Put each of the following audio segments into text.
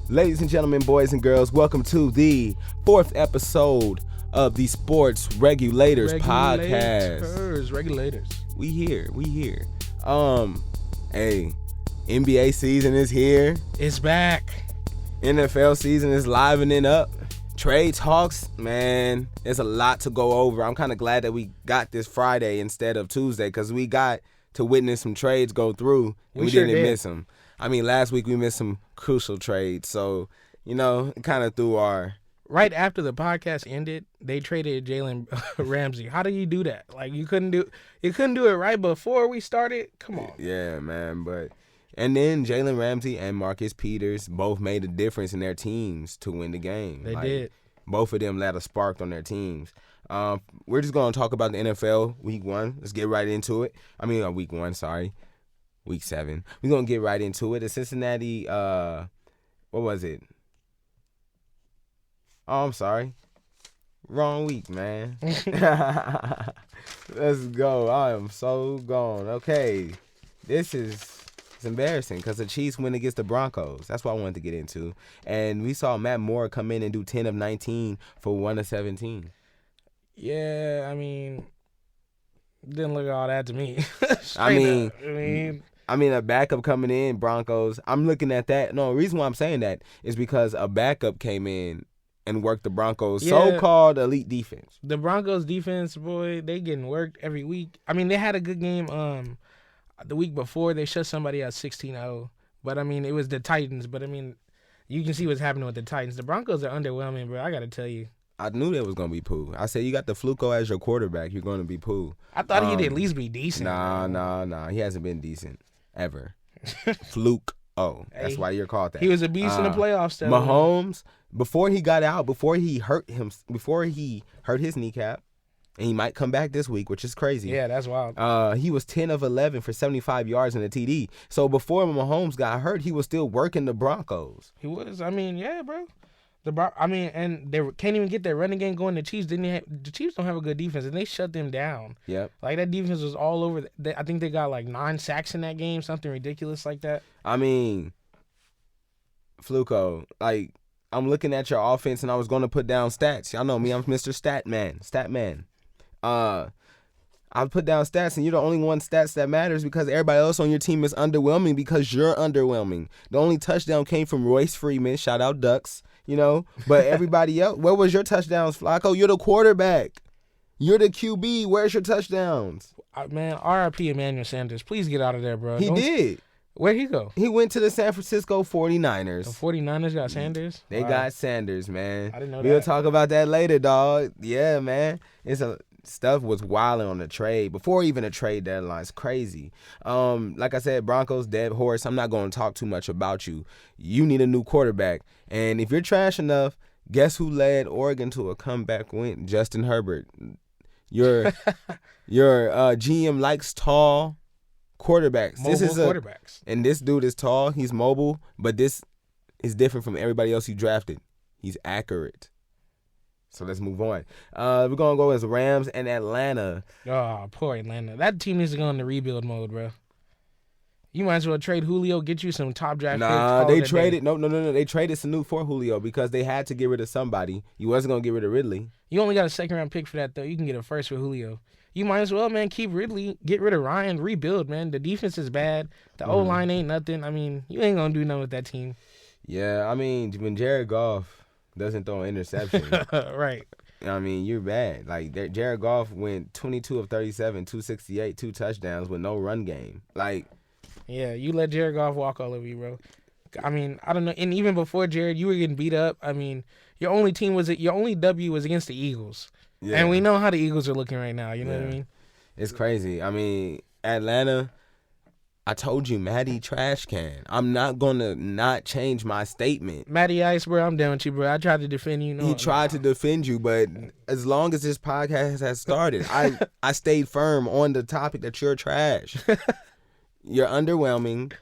Ladies and gentlemen, boys and girls, welcome to the 4th episode of the Sports Regulators Podcast. Regulators. We here. Hey, NBA season is here. It's back. NFL season is livening up. Trade talks, man, there's a lot to go over. I'm kind of glad that we got this Friday instead of Tuesday because we got to witness some trades go through and we didn't miss them. I mean, last week we missed some crucial trades, so, it kind of threw our... Right after the podcast ended, they traded Jalen Ramsey. How do you do that? Like, you couldn't do it right before we started? Come on. Yeah, man, but... And then Jalen Ramsey and Marcus Peters both made a difference in their teams to win the game. They did. Both of them lit a spark on their teams. We're just going to talk about the NFL Week 1. Let's get right into it. Week 1, sorry. Week 7. We're going to get right into it. The Cincinnati, what was it? Oh, I'm sorry. Wrong week, man. Let's go. I am so gone. Okay. It's embarrassing because the Chiefs win against the Broncos. That's what I wanted to get into. And we saw Matt Moore come in and do 10 of 19 for 1 of 17. Yeah, didn't look all that to me. A backup coming in, Broncos. I'm looking at that. No, the reason why I'm saying that is because a backup came in and worked the Broncos' so-called elite defense. The Broncos defense, boy, they getting worked every week. They had a good game the week before. They shut somebody out 16-0. But, it was the Titans. But, you can see what's happening with the Titans. The Broncos are underwhelming, bro. I got to tell you. I knew that was going to be poo. I said, you got the Fluco as your quarterback. You're going to be poo. I thought he'd at least be decent. Nah. He hasn't been decent ever. Fluke. Oh, that's why you're called that. He was a beast in the playoffs. Mahomes, before he got out, before he hurt his kneecap, and he might come back this week, which is crazy. Yeah, that's wild. He was 10 of 11 for 75 yards in a TD. So before Mahomes got hurt, he was still working the Broncos. He was. Yeah, bro. And they can't even get their running game going. The Chiefs the Chiefs don't have a good defense, and they shut them down. Yep. Like, that defense was all over. I think they got, 9 sacks in that game, something ridiculous like that. Fluco, I'm looking at your offense, and I was going to put down stats. Y'all know me. I'm Mr. Stat Man. I'll put down stats, and you're the only one stats that matters because everybody else on your team is underwhelming because you're underwhelming. The only touchdown came from Royce Freeman. Shout out Ducks. But everybody else, where was your touchdowns, Flacco? You're the quarterback. You're the QB. Where's your touchdowns? Man, R.I.P. Emmanuel Sanders. Please get out of there, bro. He did. Where'd he go? He went to the San Francisco 49ers. The 49ers got Sanders? They got Sanders, man. I didn't know We'll talk about that later, dog. Yeah, man. Stuff was wilding on the trade. Before even a trade deadline. It's crazy. Like I said, Broncos, dead horse. I'm not going to talk too much about you. You need a new quarterback. And if you're trash enough, guess who led Oregon to a comeback win? Justin Herbert. Your GM likes tall quarterbacks. Quarterbacks. And this dude is tall. He's mobile. But this is different from everybody else you drafted. He's accurate. So let's move on. We're going to go as Rams and Atlanta. Oh, poor Atlanta. That team needs to go into rebuild mode, bro. You might as well trade Julio, get you some top draft picks. Nah, they traded. No. They traded Sanu for Julio because they had to get rid of somebody. You wasn't going to get rid of Ridley. You only got a second-round pick for that, though. You can get a first for Julio. You might as well, man, keep Ridley, get rid of Ryan, rebuild, man. The defense is bad. The O-line ain't nothing. You ain't going to do nothing with that team. Yeah, when Jared Goff doesn't throw an interception. Right. You're bad. Jared Goff went 22 of 37, 268, 2 touchdowns with no run game. Yeah, you let Jared Goff walk all over you, bro. I don't know. And even before Jared, you were getting beat up. Your only W was against the Eagles. Yeah. And we know how the Eagles are looking right now. You know what I mean? It's crazy. Atlanta, I told you, Matty trash can. I'm not going to not change my statement. Matty Ice, bro, I'm down with you, bro. I tried to defend you. He tried to defend you, but as long as this podcast has started, I stayed firm on the topic that you're trash. You're underwhelming.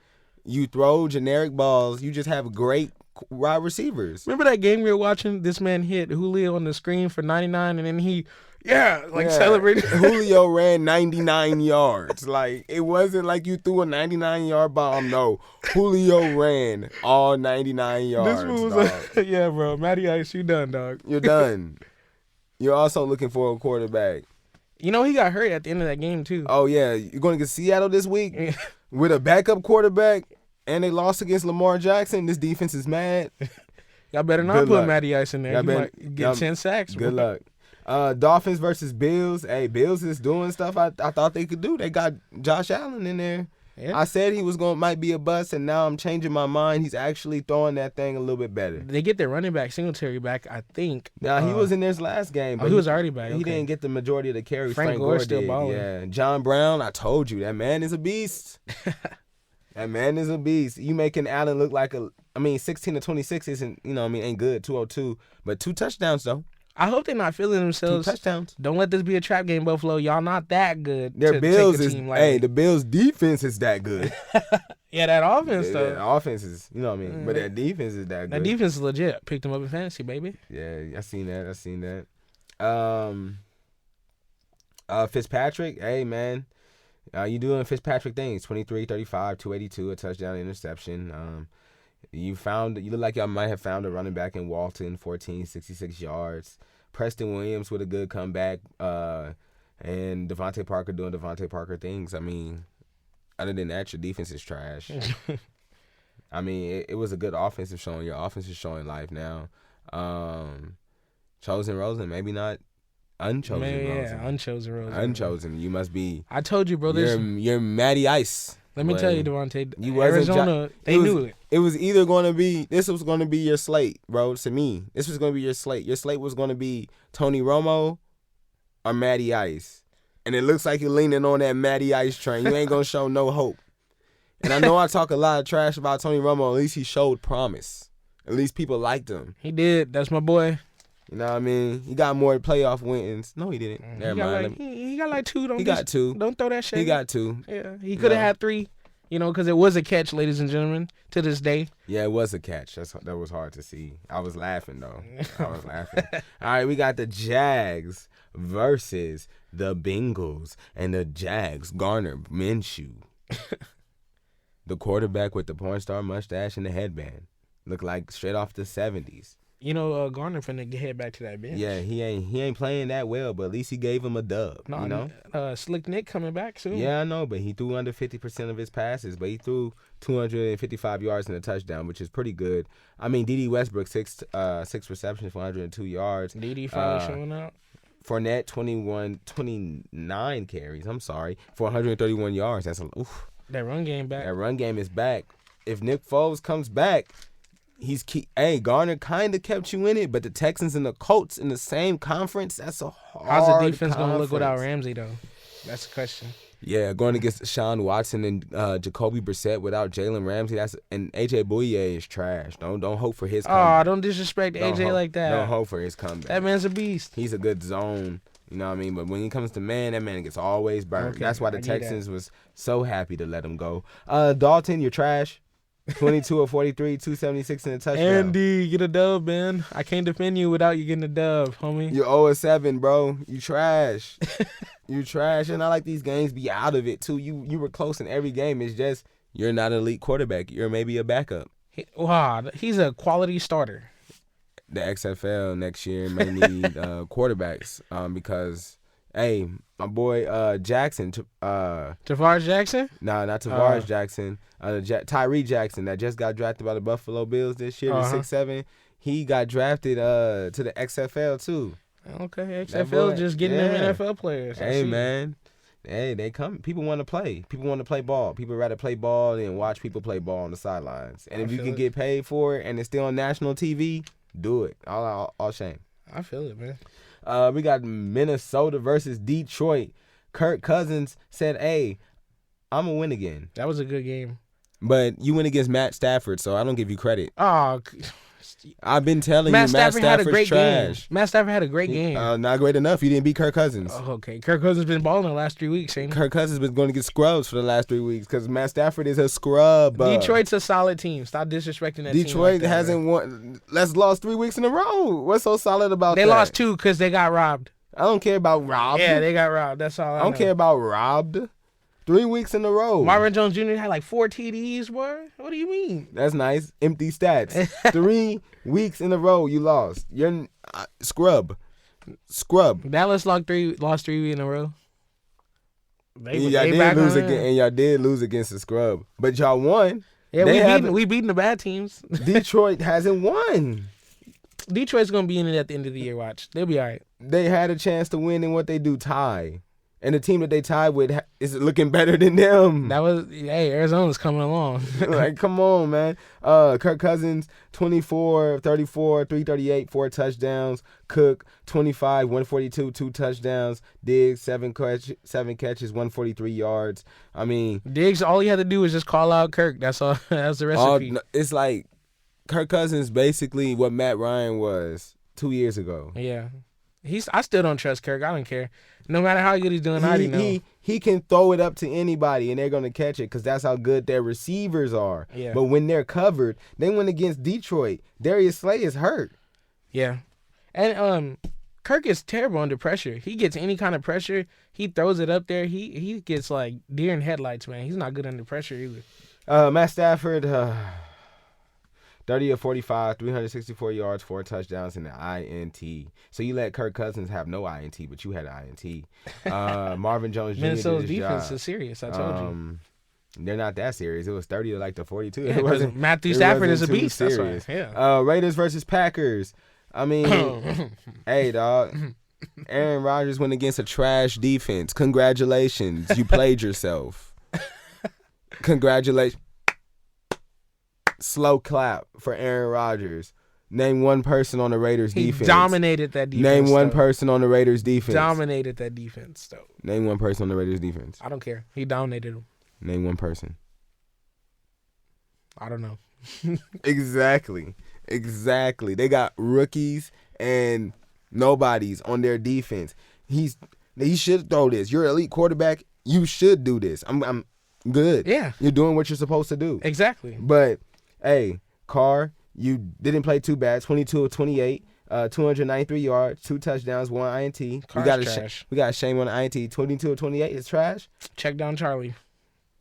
You throw generic balls. You just have great wide receivers. Remember that game we were watching? This man hit Julio on the screen for 99, and then he, celebrated. Julio ran 99 yards. Like, it wasn't like you threw a 99-yard bomb. No, Julio ran all 99 yards. This was yeah, bro. Matty Ice, you done, dog. You're done. You're also looking for a quarterback. You know, he got hurt at the end of that game, too. Oh, yeah. You're going to get Seattle this week with a backup quarterback, and they lost against Lamar Jackson. This defense is mad. Y'all better not put Matty Ice in there. He might get 10 sacks. Good luck. Dolphins versus Bills. Hey, Bills is doing stuff I thought they could do. They got Josh Allen in there. Yeah. I said he might be a bust, and now I'm changing my mind. He's actually throwing that thing a little bit better. They get their running back Singletary back, I think. Nah, he was in this last game. But he was already back. He didn't get the majority of the carries. Frank Gore still did. balling. Yeah, John Brown. I told you that man is a beast. That man is a beast. You making Allen look like 16 to 26 isn't, ain't good. 202, but 2 touchdowns though. I hope they're not feeling themselves. 2 touchdowns. Don't let this be a trap game, Buffalo. Y'all not that good. Their Bills is the Bills defense is that good. Yeah, that offense though. That offense is, but that defense is that good. That defense is legit. Picked them up in fantasy, baby. Yeah, I seen that. Fitzpatrick, hey man, you doing Fitzpatrick things? 23, 35, 282, a touchdown, interception. You look like y'all might have found a running back in Walton, 14, 66 yards. Preston Williams with a good comeback. And Devontae Parker doing Devontae Parker things. I mean, other than that, your defense is trash. I mean, it was a good offensive showing. Your offense is showing life now. Chosen Rosen, maybe not unchosen Rosen. Yeah, unchosen Rosen. Unchosen. You must be. I told you, bro. You're Matty Ice. Let me tell you, Devontae, Arizona, they knew it. It was either going to be, this was going to be your slate, bro, to me. This was going to be your slate. Your slate was going to be Tony Romo or Matty Ice. And it looks like you're leaning on that Matty Ice train. You ain't going to show no hope. And I know I talk a lot of trash about Tony Romo. At least he showed promise. At least people liked him. He did. That's my boy. You know what I mean? He got more playoff wins. No, he didn't. Never mind. He got like 2. Got 2. Don't throw that shit. He got 2. Yeah, he could have had 3. Because it was a catch, ladies and gentlemen, to this day. Yeah, it was a catch. That was hard to see. I was laughing, though. All right, we got the Jags versus the Bengals. And the Jags, Garner Minshew. The quarterback with the porn star mustache and the headband. Look like straight off the 70s. Garner finna head back to that bench. Yeah, he ain't playing that well, but at least he gave him a dub. Slick Nick coming back soon. Yeah, I know, but he threw under 50% of his passes, but he threw 255 yards and a touchdown, which is pretty good. I mean, D.D. Westbrook, 6 receptions for 102 yards. D.D. finally showing out. Fournette, 29 carries, for 131 yards. That's oof. That run game back. That run game is back. If Nick Foles comes back, Garner kind of kept you in it, but the Texans and the Colts in the same conference, that's a hard How's the defense going to look without Ramsey, though? That's the question. Yeah, going against Sean Watson and Jacoby Brissett without Jalen Ramsey, and AJ Bouye is trash. Don't hope for his comeback. Oh, don't disrespect AJ like that. Don't hope for his comeback. That man's a beast. He's a good zone. You know what I mean? But when he comes to that man gets always burned. Okay, that's why the Texans was so happy to let him go. Dalton, you're trash. 22 of 43, 276 in a touchdown. Andy, get a dub, man. I can't defend you without you getting a dub, homie. You're 0-7, bro. You trash. You trash. And I like these games be out of it, too. You were close in every game. It's just you're not an elite quarterback. You're maybe a backup. He's a quality starter. The XFL next year may need quarterbacks because, hey, my boy Jackson. Tavares Jackson? No, not Tavares Jackson. Tyree Jackson that just got drafted by the Buffalo Bills this year, 6'7". He got drafted to the XFL too. Okay, XFL just getting them NFL players. Hey man, they come. People want to play. People want to play ball. People rather play ball than watch people play ball on the sidelines. And if you can get paid for it and it's still on national TV, do it. All shame. I feel it, man. We got Minnesota versus Detroit. Kirk Cousins said, "Hey, I'm gonna win again." That was a good game. But you went against Matt Stafford, so I don't give you credit. Oh, I've been telling Matt you, Matt Stafford had a Stafford's great trash. game. Matt Stafford had a great game. Not great enough. You didn't beat Kirk Cousins. Oh, okay, Kirk Cousins been balling the last 3 weeks, ain't he? Kirk Cousins been going to get scrubs for the last 3 weeks because Matt Stafford is a scrub. Detroit's a solid team. Stop disrespecting that team. Detroit like that, hasn't won. Let's lost 3 weeks in a row. What's so solid about they that? They lost 2 because they got robbed. I don't care about robbed. Yeah, they got robbed. That's all I know. don't care about robbed. 3 weeks in a row. Marvin Jones Jr. had like 4 TDs, boy. What do you mean? That's nice. Empty stats. 3 weeks in a row you lost. You're scrub. Dallas lost 3 in a row. Y'all did lose against the scrub, but y'all won. Yeah, we beating the bad teams. Detroit hasn't won. Detroit's gonna be in it at the end of the year. Watch, they'll be all right. They had a chance to win, and what they do, tie. And the team that they tied with is looking better than them. Arizona's coming along. Like, come on, man. Kirk Cousins, 24, 34, 338, 4 touchdowns. Cook, 25, 142, 2 touchdowns. Diggs, 7 catches, 143 yards. I mean, Diggs, all he had to do was just call out Kirk. That's all. That's the recipe. It's like Kirk Cousins basically what Matt Ryan was 2 years ago. Yeah. I still don't trust Kirk. I don't care. No matter how good he's doing, I already know. He can throw it up to anybody, and they're going to catch it because that's how good their receivers are. Yeah. But when they're covered, they went against Detroit. Darius Slay is hurt. Yeah. And Kirk is terrible under pressure. He gets any kind of pressure, he throws it up there. He gets like deer in headlights, man. He's not good under pressure either. Matt Stafford, 30 of 45, 364 yards, 4 touchdowns, and an INT. So you let Kirk Cousins have no INT, but you had an INT. Marvin Jones Jr. Minnesota's defense is serious, I told you. They're not that serious. It was 30 to like the 42. Yeah, it wasn't. Matthew Stafford is a beast. Serious. That's right. Yeah. Raiders versus Packers. I mean, hey, dog. Aaron Rodgers went against a trash defense. Congratulations. You played yourself. Congratulations. Slow clap for Aaron Rodgers. Name one person on the Raiders defense. He dominated that defense. Name one person on the Raiders defense. Dominated that defense, though. Name one person on the Raiders defense. I don't care. He dominated them. Name one person. I don't know. Exactly. They got rookies and nobodies on their defense. He should throw this. You're an elite quarterback. You should do this. I'm good. Yeah. You're doing what you're supposed to do. Exactly. But, hey, Carr, you didn't play too bad. 22 of 28, 293 yards, 2 touchdowns, 1 INT. Carr's trash. We got a shame on the INT. 22 of 28 is trash. Check down Charlie.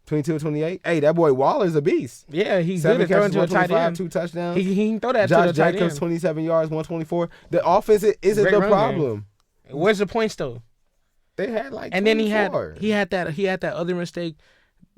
22 of 28. Hey, that boy Waller's a beast. Yeah, he's good at throwing to a tight end. 2 touchdowns. He can throw that Josh to the tight Jacobs, end. 27 yards, 124. The offense isn't the problem. Game. Where's the points though? They had like and 24. Then he had that other mistake.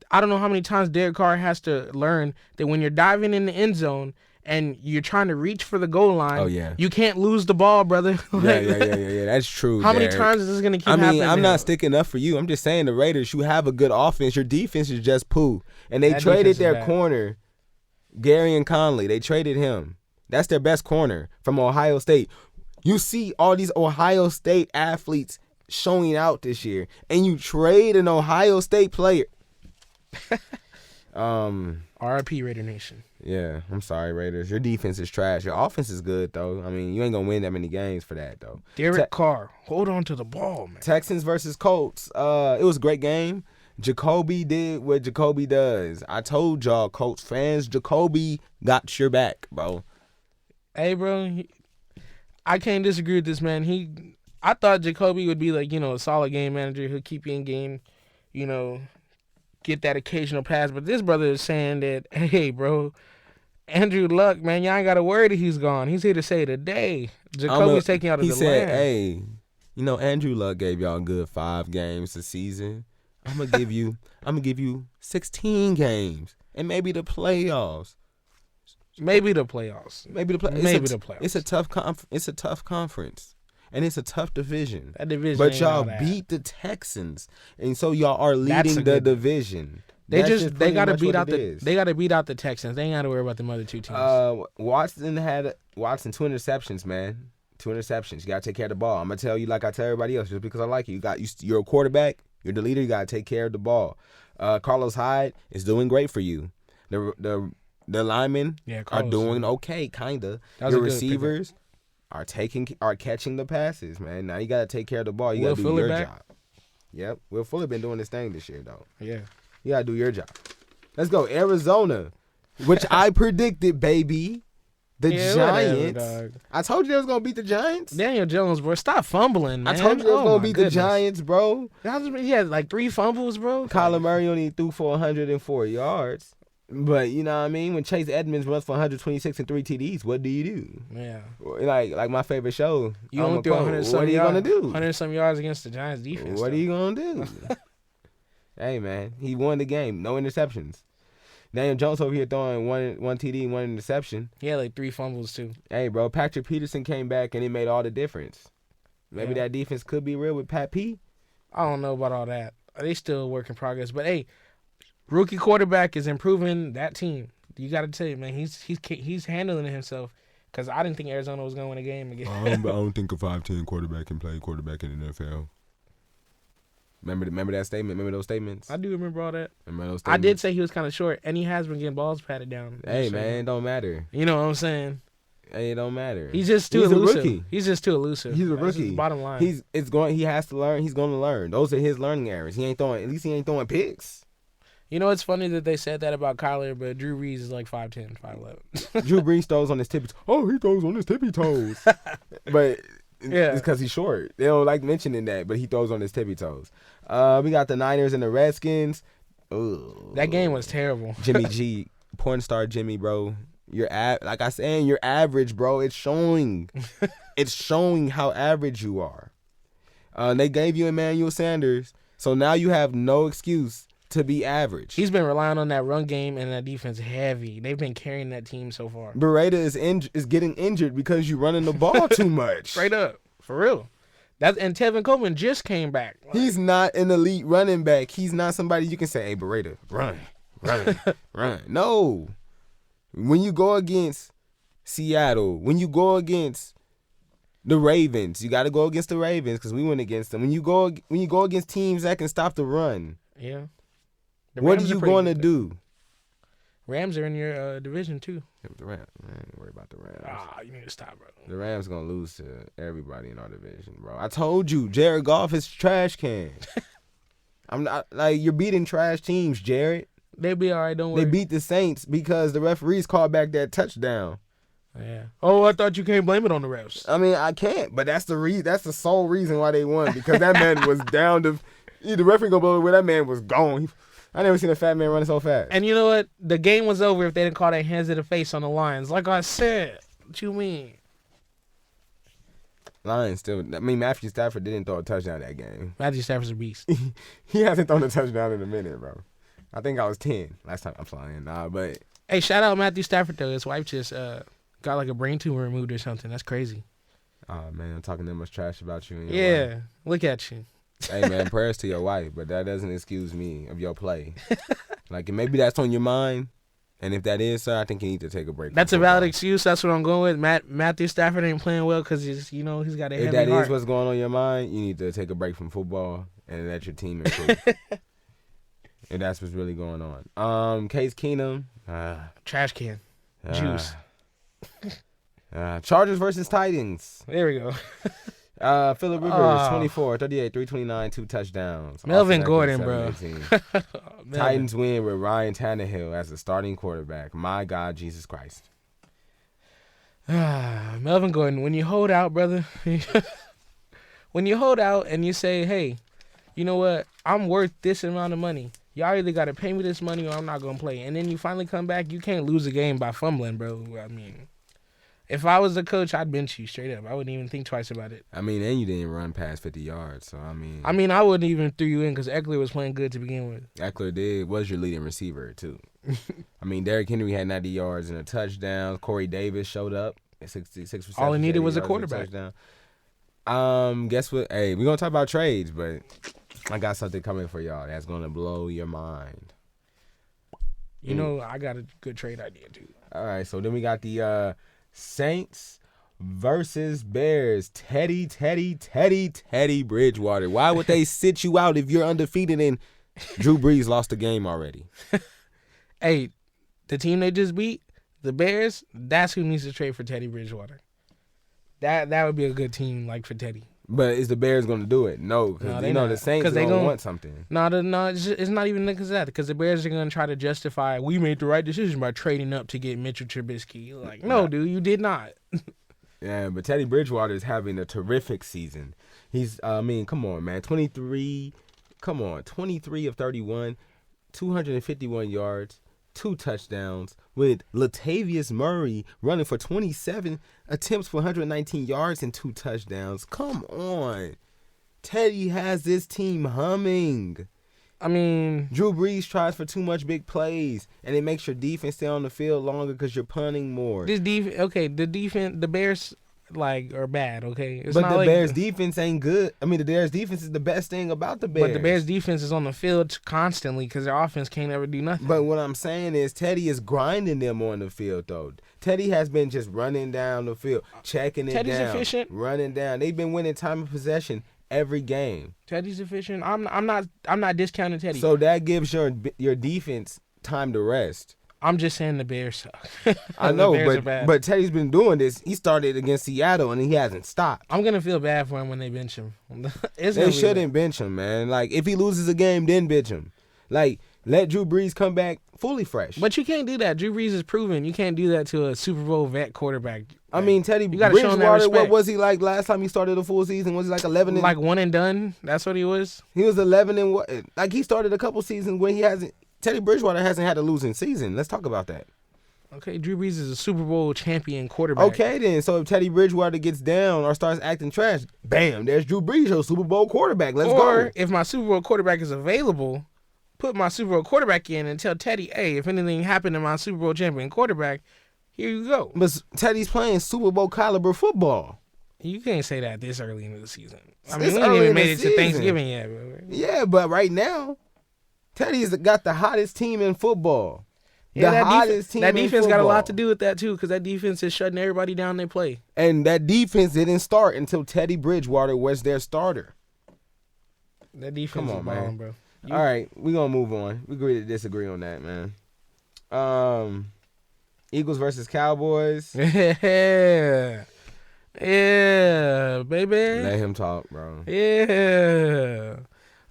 I don't know how many times Derek Carr has to learn that when you're diving in the end zone and you're trying to reach for the goal line, you can't lose the ball, brother. Yeah. That's true. How many times is this going to keep happening? I'm not sticking up for you. I'm just saying the Raiders, you have a good offense. Your defense is just poo. And they traded their corner, Gary and Conley. They traded him. That's their best corner from Ohio State. You see all these Ohio State athletes showing out this year, and you trade an Ohio State player. RIP Raider Nation. Yeah, I'm sorry, Raiders. Your defense is trash. Your offense is good, though. I mean, you ain't going to win that many games for that, though. Derek Carr, hold on to the ball, man. Texans versus Colts. It was a great game. Jacoby did what Jacoby does. I told y'all, Colts fans, Jacoby got your back, bro. Hey, bro, I can't disagree with this, man. I thought Jacoby would be like, a solid game manager. He'll keep you in game, get that occasional pass. But this brother is saying that, hey, bro, Andrew Luck, man, y'all ain't got to worry that he's gone. He's here to save the day. Jacoby's taking out of the land. He said, hey, Andrew Luck gave y'all a good 5 games this season. I'm gonna give you 16 games and maybe the playoffs. Maybe the playoffs. It's a tough conference. And it's a tough division. That division. But y'all beat the Texans. And so y'all are leading the division. They gotta beat out the Texans. They ain't gotta worry about them other 2 teams. Watson 2 interceptions, man. 2 interceptions. You gotta take care of the ball. I'm gonna tell you like I tell everybody else, just because I like you. You're a quarterback. You're the leader. You gotta take care of the ball. Carlos Hyde is doing great for you. The The linemen are Carlos, doing okay, kinda. Your receivers are catching the passes, man. Now you gotta take care of the ball. You gotta do your job. Yep. Will Fuller been doing this thing this year though. Yeah. You gotta do your job. Let's go. Arizona, which I predicted, baby. The Giants. Whatever, I told you they was gonna beat the Giants. Daniel Jones, bro, stop fumbling, man. I told you they was gonna beat the Giants, bro. He had like 3 fumbles, bro. Kyler Murray only threw for 104 yards. But you know what I mean? When Chase Edmonds runs for 126 and 3 TDs, what do you do? Yeah. Like my favorite show. You only threw 100 some yards. What are you gonna do? 100 some yards against the Giants defense. What are you gonna do? Hey man, he won the game. No interceptions. Daniel Jones over here throwing one TD, 1 interception. He had like 3 fumbles too. Hey bro, Patrick Peterson came back and it made all the difference. Maybe that defense could be real with Pat P. I don't know about all that. They still a work in progress. But hey, rookie quarterback is improving that team. You got to tell you, man, he's handling himself. Because I didn't think Arizona was going to win a game again. I don't think a 5'10" quarterback can play quarterback in the NFL. Remember that statement? Remember those statements? I do remember all that. Remember those statements? I did say he was kind of short, and he has been getting balls patted down. Hey, man, it don't matter. You know what I'm saying? Hey, it don't matter. He's just too elusive. A rookie. He's just too elusive. He's a rookie. Bottom line. He has to learn. He's going to learn. Those are his learning areas. At least he ain't throwing picks. You know, it's funny that they said that about Kyler, but Drew Brees is like 5'10", 5'11". Drew Brees throws on his tippy toes. Oh, he throws on his tippy toes. But it's because he's short. They don't like mentioning that, but he throws on his tippy toes. We got the Niners and the Redskins. Ugh. That game was terrible. Jimmy G, porn star Jimmy, bro. Like I said, you're average, bro. It's showing. It's showing how average you are. They gave you Emmanuel Sanders, so now you have no excuse to be average. He's been relying on that run game and that defense heavy. They've been carrying that team so far. Beretta is getting injured because you're running the ball too much. Straight up. For real. And Tevin Coleman just came back. He's not an elite running back. He's not somebody you can say, hey, Beretta, run, run. No. When you go against Seattle, when you go against the Ravens, you got to go against the Ravens because we went against them. When you go against teams that can stop the run, yeah. What are you going to do? Rams are in your division too. Yeah, the Rams, man, ain't worry about the Rams. You need to stop, bro. The Rams gonna lose to everybody in our division, bro. I told you, Jared Goff is trash can. I'm not like you're beating trash teams, Jared. They'll be all right. Don't worry. They beat the Saints because the referees called back that touchdown. Yeah. Oh, I thought you can't blame it on the refs. I mean, I can't, but that's the sole reason why they won because that man was down to. The referee gonna blow it where that man was gone. I never seen a fat man running so fast. And you know what? The game was over if they didn't call their hands to the face on the Lions. Like I said, what you mean? Lions still. I mean, Matthew Stafford didn't throw a touchdown that game. Matthew Stafford's a beast. He hasn't thrown a touchdown in a minute, bro. I think I was 10 last time I'm flying. But hey, shout out Matthew Stafford though. His wife just got like a brain tumor removed or something. That's crazy. Oh man, I'm talking that much trash about you. And your wife. Look at you. Hey man, prayers to your wife, but that doesn't excuse me of your play. Like maybe that's on your mind, and if that is, sir, I think you need to take a break. That's a valid excuse. That's what I'm going with. Matthew Stafford ain't playing well because he's got a heavy heart. If that is what's going on your mind, you need to take a break from football and let your team improve. And that's what's really going on. Case Keenum, trash can, juice. Chargers versus Titans. There we go. Phillip Rivers, 24, 38, 329, 2 touchdowns. Melvin Gordon, bro. Titans win with Ryan Tannehill as the starting quarterback. My God, Jesus Christ. Melvin Gordon, when you hold out, brother, when you hold out and you say, hey, you know what, I'm worth this amount of money. Y'all either got to pay me this money or I'm not going to play. And then you finally come back, you can't lose a game by fumbling, bro. I mean, if I was the coach, I'd bench you straight up. I wouldn't even think twice about it. I mean, and you didn't run past 50 yards, so I mean. I wouldn't even throw you in because Eckler was playing good to begin with. Eckler was your leading receiver, too. I mean, Derrick Henry had 90 yards and a touchdown. Corey Davis showed up at 66 receptions. All he needed was a quarterback. Guess what? Hey, we're going to talk about trades, but I got something coming for y'all that's going to blow your mind. You know, I got a good trade idea, too. All right, so then we got the Saints versus Bears. Teddy Bridgewater. Why would they sit you out if you're undefeated and Drew Brees lost the game already? Hey, the team they just beat, the Bears, that's who needs to trade for Teddy Bridgewater. That would be a good team like for Teddy. But is the Bears going to do it? No, because the Saints are going to want something. No, it's not even because of that. Because the Bears are going to try to justify we made the right decision by trading up to get Mitchell Trubisky. Like, no, dude, you did not. Yeah, but Teddy Bridgewater is having a terrific season. He's, come on, man, 23 of 31, 251 yards, 2 touchdowns, with Latavius Murray running for 27 attempts for 119 yards and 2 touchdowns. Come on. Teddy has this team humming. I mean, Drew Brees tries for too much big plays, and it makes your defense stay on the field longer because you're punting more. The Bears are bad. Okay, it's but the Bears defense ain't good. I mean, the Bears defense is the best thing about the Bears. But the Bears defense is on the field constantly because their offense can't ever do nothing. But what I'm saying is Teddy is grinding them on the field though. Teddy has been just running down the field, checking it down. Teddy's efficient. Running down. They've been winning time of possession every game. Teddy's efficient. I'm not discounting Teddy. So that gives your defense time to rest. I'm just saying the Bears suck. I know, but Teddy's been doing this. He started against Seattle, and he hasn't stopped. I'm going to feel bad for him when they bench him. They shouldn't bench him, man. Like, if he loses a game, then bench him. Like, let Drew Brees come back fully fresh. But you can't do that. Drew Brees is proven. You can't do that to a Super Bowl vet quarterback. I mean, Teddy Bridgewater, what was he like last time he started the full season? Was he like 11 and... Like one and done? That's what he was? He was 11 and what? Like, he started a couple seasons when he hasn't... Teddy Bridgewater hasn't had a losing season. Let's talk about that. Okay, Drew Brees is a Super Bowl champion quarterback. Okay, then. So if Teddy Bridgewater gets down or starts acting trash, bam, there's Drew Brees, your Super Bowl quarterback. Let's go. Or if my Super Bowl quarterback is available, put my Super Bowl quarterback in and tell Teddy, hey, if anything happened to my Super Bowl champion quarterback, here you go. But Teddy's playing Super Bowl caliber football. You can't say that this early into the season. I mean, we ain't even made it to Thanksgiving yet. Yeah, but right now, Teddy's got the hottest team in football. Yeah, that defense got a lot to do with that, too, because that defense is shutting everybody down they play. And that defense didn't start until Teddy Bridgewater was their starter. That defense is balling, bro. All right, we're going to move on. We agree to disagree on that, man. Eagles versus Cowboys. Yeah. Yeah, baby. Let him talk, bro. Yeah.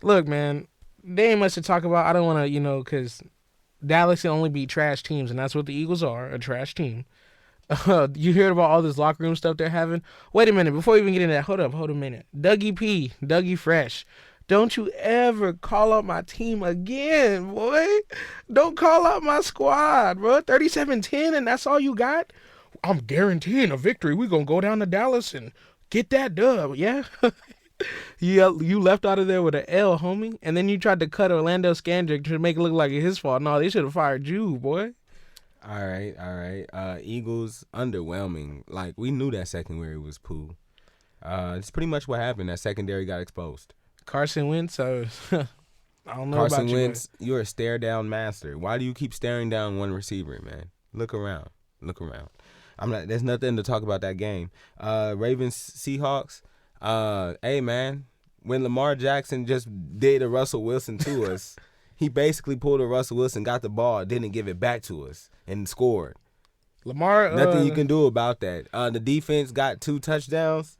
Look, man. There ain't much to talk about. I don't want to, because Dallas can only beat trash teams, and that's what the Eagles are, a trash team. You heard about all this locker room stuff they're having? Wait a minute. Before we even get into that, hold a minute. Dougie Fresh, don't you ever call out my team again, boy. Don't call out my squad, bro. 37-10, and that's all you got? I'm guaranteeing a victory. We're going to go down to Dallas and get that dub, yeah? You left out of there with an L, homie, and then you tried to cut Orlando Scandrick to make it look like it's his fault. No, they should have fired you, boy. All right. Eagles underwhelming. Like, we knew that secondary was poo. It's pretty much what happened. That secondary got exposed. Carson Wentz, I don't know Carson about you. Wentz, you're a stare down master. Why do you keep staring down one receiver, man? Look around. There's nothing to talk about that game. Ravens Seahawks. Hey, man, when Lamar Jackson just did a Russell Wilson to us, he basically pulled a Russell Wilson, got the ball, didn't give it back to us, and scored. Lamar, nothing you can do about that. The defense got 2 touchdowns.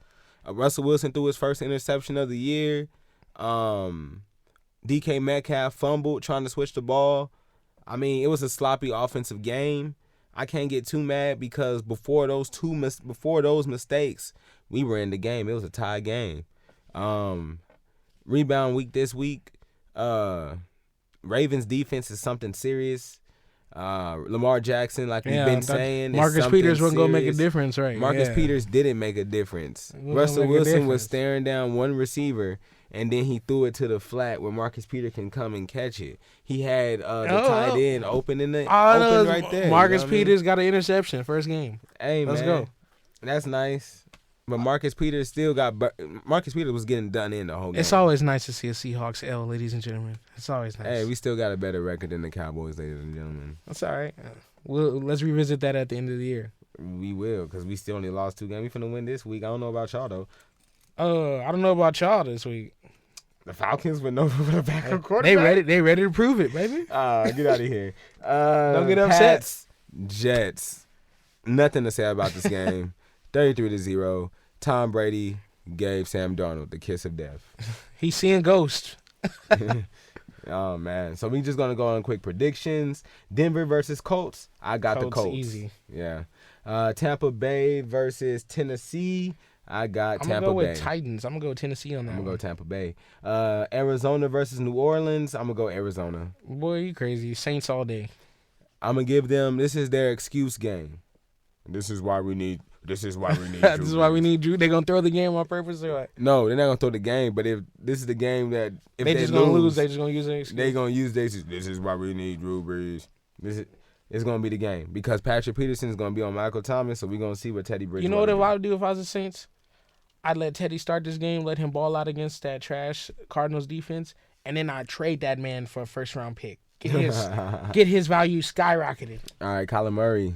Russell Wilson threw his first interception of the year. DK Metcalf fumbled trying to switch the ball. I mean, it was a sloppy offensive game. I can't get too mad because before those mistakes, we were in the game. It was a tie game. Rebound week this week. Ravens defense is something serious. Lamar Jackson, like we've been saying, Marcus Peters wasn't going to make a difference, right? Marcus Peters didn't make a difference. Russell Wilson was staring down one receiver, and then he threw it to the flat where Marcus Peters can come and catch it. He had the tight end open right there. Marcus Peters got an interception first game. Hey, let's go. That's nice. But Marcus Peters was getting done in the whole game. It's always nice to see a Seahawks L, ladies and gentlemen. It's always nice. Hey, we still got a better record than the Cowboys, ladies and gentlemen. That's all right. Let's revisit that at the end of the year. We will, because we still only lost 2 games. We finna win this week. I don't know about y'all, though. I don't know about y'all this week. The Falcons with no backup quarterback. They ready to prove it, baby. Get out of here. Don't get upset. Pats, Jets. Nothing to say about this game. 33-0. Tom Brady gave Sam Darnold the kiss of death. He's seeing ghosts. Oh, man. So we just going to go on quick predictions. Denver versus Colts. I got the Colts. Easy. Yeah. Tampa Bay versus Tennessee. I got Tampa Bay. I'm going to go with Titans. I'm going to go with Tennessee on that. I'm going to go Tampa Bay. Arizona versus New Orleans. I'm going to go Arizona. Boy, you crazy. Saints all day. I'm going to give them, this is their excuse game. This is why we need This is why we need Drew. This is why we need Drew. They gonna throw the game on purpose or what? No, they're not gonna throw the game. But if this is the game that if they just gonna lose, they just gonna use it. They gonna use this. This is why we need Drew Brees. It's gonna be the game because Patrick Peterson is gonna be on Michael Thomas. So we're gonna see what Teddy Bridgewater. You know what I would do if I was the Saints? I'd let Teddy start this game, let him ball out against that trash Cardinals defense, and then I'd trade that man for a first round pick. Get his value skyrocketed. All right, Kyler Murray.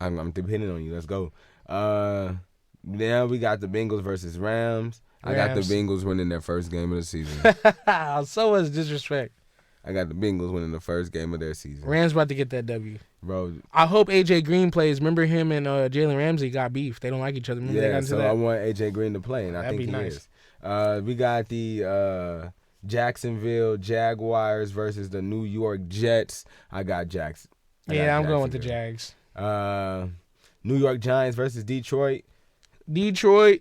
I'm depending on you. Let's go. Now we got the Bengals versus Rams. I got the Bengals winning their first game of the season. So much disrespect. I got the Bengals winning the first game of their season. Rams about to get that W. Bro. I hope A.J. Green plays. Remember him and Jalen Ramsey got beef. They don't like each other. Remember they got into that? I want A.J. Green to play, and That'd I think be he nice. is. We got the Jacksonville Jaguars versus the New York Jets. I got Jackson. I'm going with the Jags. New York Giants versus Detroit.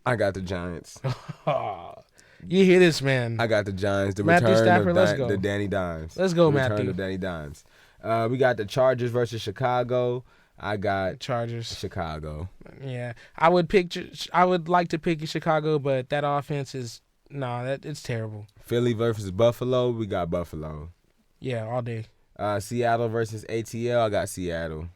I got the Giants. You hear this, man. I got the Giants. The Matthew return Stafford, let's go. The Danny Dimes. Let's go, Return Matthew. of Danny Dimes. We got the Chargers versus Chicago. I got Chargers. Chicago. Yeah, I would like to pick Chicago, but that offense is it's terrible. Philly versus Buffalo. We got Buffalo. Yeah, all day. Seattle versus ATL. I got Seattle.